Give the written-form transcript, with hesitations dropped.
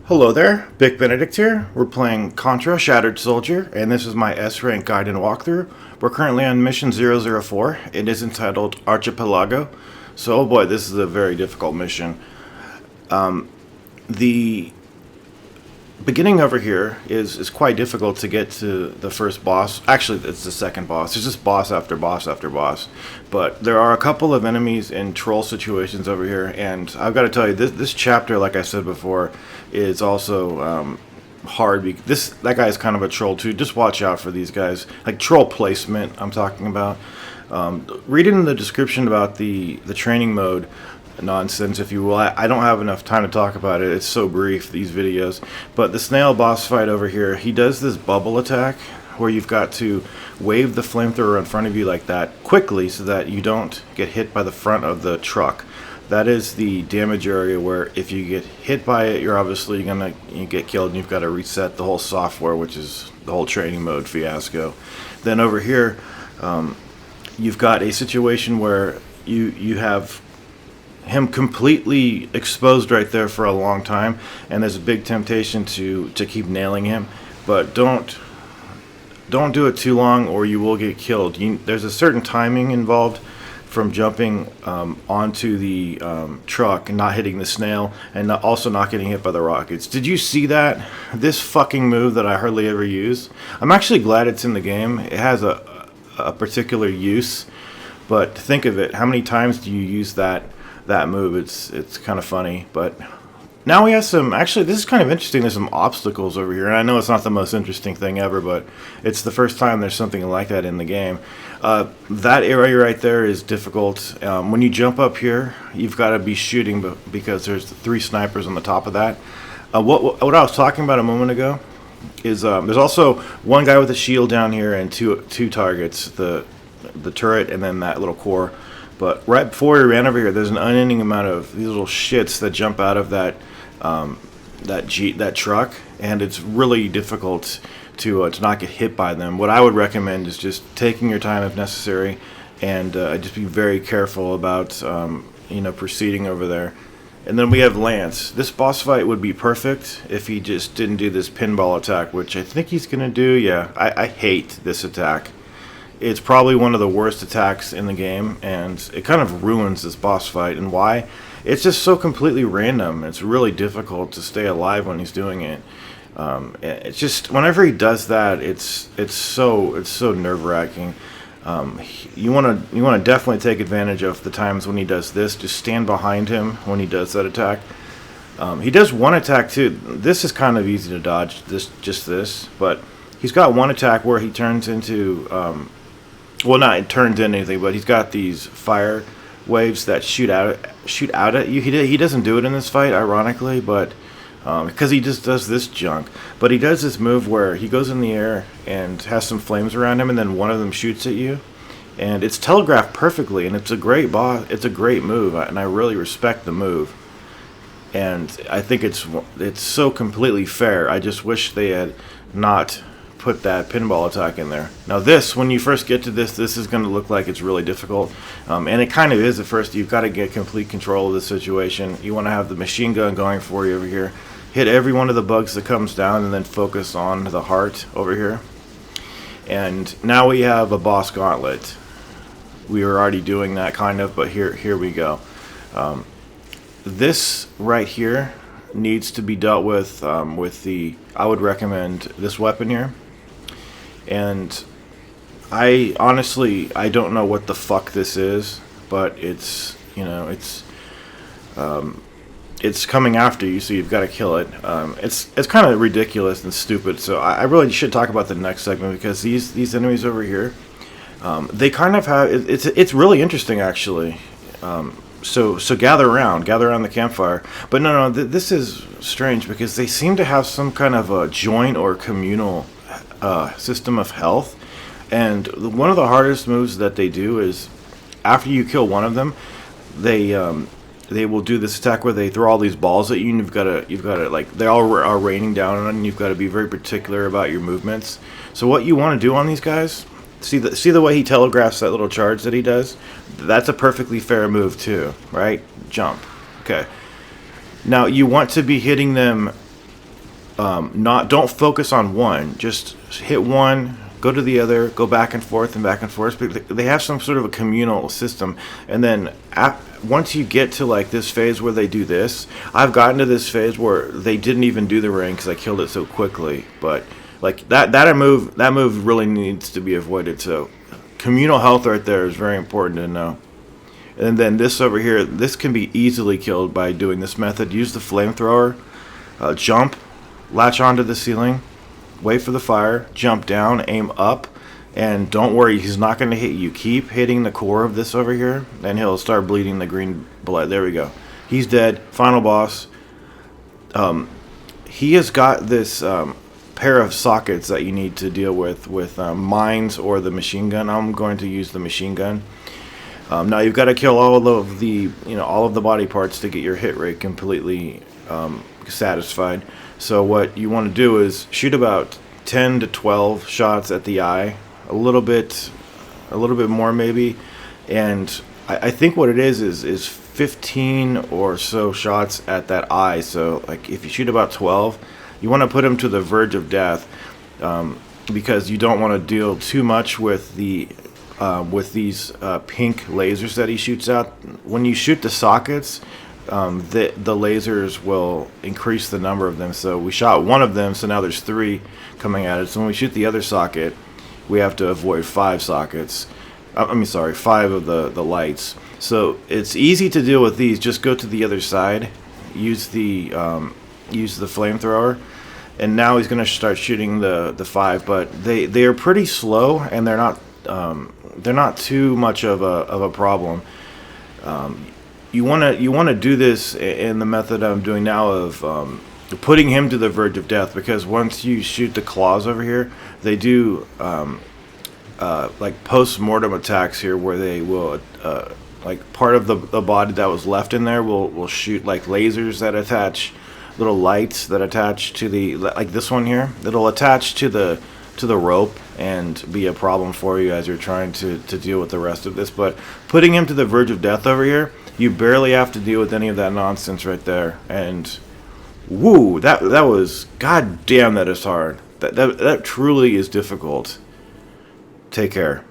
Hello there, Big Benedict here. We're playing Contra, Shattered Soldier, and this is my S-Rank guide and walkthrough. We're currently on mission 004. It is entitled Archipelago. So, oh boy, this is a very difficult mission. The beginning over here is quite difficult to get to the first boss. Actually, it's the second boss. It's just boss after boss after boss. But there are a couple of enemies in troll situations over here, and I've got to tell you, this chapter, like I said before, is also hard. That guy is kind of a troll too. Just watch out for these guys. Like troll placement, I'm talking about. Reading the description about the training mode nonsense, if you will. I don't have enough time to talk about it. It's so brief, these videos. But the snail boss fight over here, he does this bubble attack where you've got to wave the flamethrower in front of you like that quickly so that you don't get hit by the front of the truck. That is the damage area where if you get hit by it, you're obviously gonna get killed, and you've got to reset the whole software, which is the whole training mode fiasco. Then over here, you've got a situation where you have him completely exposed right there for a long time, and there's a big temptation to keep nailing him, but don't do it too long or you will get killed. There's a certain timing involved from jumping onto the truck and not hitting the snail, and also not getting hit by the rockets. Did you see that? This fucking move that I hardly ever use. I'm actually glad it's in the game. It has a particular use, but think of it. How many times do you use that move? It's kind of funny. But now we have some, actually this is kind of interesting, there's some obstacles over here, and I know it's not the most interesting thing ever, but it's the first time there's something like that in the game. That area right there is difficult. When you jump up here, you've got to be shooting because there's 3 snipers on the top of that. What I was talking about a moment ago is there's also one guy with a shield down here and two targets, the turret and then that little core. But right before we ran over here, there's an unending amount of these little shits that jump out of that truck, and it's really difficult to not get hit by them. What I would recommend is just taking your time if necessary, and just be very careful about proceeding over there. And then we have Lance. This boss fight would be perfect if he just didn't do this pinball attack, which I think he's gonna do. Yeah, I hate this attack. It's probably one of the worst attacks in the game, and it kind of ruins this boss fight. And why? It's just so completely random. It's really difficult to stay alive when he's doing it. It's just whenever he does that, it's so nerve-wracking. You want to definitely take advantage of the times when he does this. Just stand behind him when he does that attack. He does one attack too. This is kind of easy to dodge. This, but he's got one attack where he turns into well, not it turns into anything, but he's got these fire waves that shoot out at you. He doesn't do it in this fight, ironically, but because he just does this junk. But he does this move where he goes in the air and has some flames around him, and then one of them shoots at you, and it's telegraphed perfectly, and it's a great It's a great move, and I really respect the move. And I think it's so completely fair. I just wish they had not put that pinball attack in there. Now this, when you first get to this is going to look like it's really difficult, and it kind of is at first. You've got to get complete control of the situation. You want to have the machine gun going for you over here, hit every one of the bugs that comes down, and then focus on the heart over here. And now we have a boss gauntlet. We were already doing that kind of, but here we go. This right here needs to be dealt with I would recommend this weapon here. And I honestly don't know what the fuck this is, but it's coming after you, so you've got to kill it. It's kind of ridiculous and stupid, so I really should talk about the next segment, because these enemies over here, they kind of have it's really interesting actually. So gather around the campfire. But no, this is strange because they seem to have some kind of a joint or communal system of health. And one of the hardest moves that they do is after you kill one of them, they will do this attack where they throw all these balls at you, and you've got to like, they all are raining down on you, and you've got to be very particular about your movements. So what you want to do on these guys, see the way he telegraphs that little charge that he does? That's a perfectly fair move too, right? Jump. Okay. Now you want to be hitting them not don't focus on one. Just hit one, go to the other, go back and forth and back and forth. But they have some sort of a communal system, and then once you get to like this phase where they do this, I've gotten to this phase where they didn't even do the ring because I killed it so quickly. But like that move really needs to be avoided. So communal health right there is very important to know. And then this over here, this can be easily killed by doing this method. Use the flamethrower, jump, latch onto the ceiling, wait for the fire, jump down, aim up, and don't worry, he's not going to hit you. Keep hitting the core of this over here, and he'll start bleeding the green blood. There we go. He's dead. Final boss. He has got this pair of sockets that you need to deal with mines or the machine gun. I'm going to use the machine gun. Now you've got to kill all of the body parts to get your hit rate completely satisfied. So what you want to do is shoot about 10 to 12 shots at the eye, a little bit more maybe, and I think what it is 15 or so shots at that eye. So like if you shoot about 12, you want to put him to the verge of death, because you don't want to deal too much with these pink lasers that he shoots out. When you shoot the sockets, the lasers will increase the number of them. So we shot one of them, so now there's 3 coming at it. So when we shoot the other socket, we have to avoid 5 sockets. 5 of the lights. So it's easy to deal with these. Just go to the other side, use the flamethrower, and now he's going to start shooting the 5. But they are pretty slow, and they're not too much of a problem. You want to do this in the method I'm doing now of putting him to the verge of death, because once you shoot the claws over here, they do like post-mortem attacks here, where they will like part of the body that was left in there will shoot like lasers that attach little lights that attach to the, like this one here, that'll attach to the rope and be a problem for you as you're trying to deal with the rest of this. But putting him to the verge of death over here, you barely have to deal with any of that nonsense right there. And woo, that was, god damn, that is hard. That truly is difficult. Take care.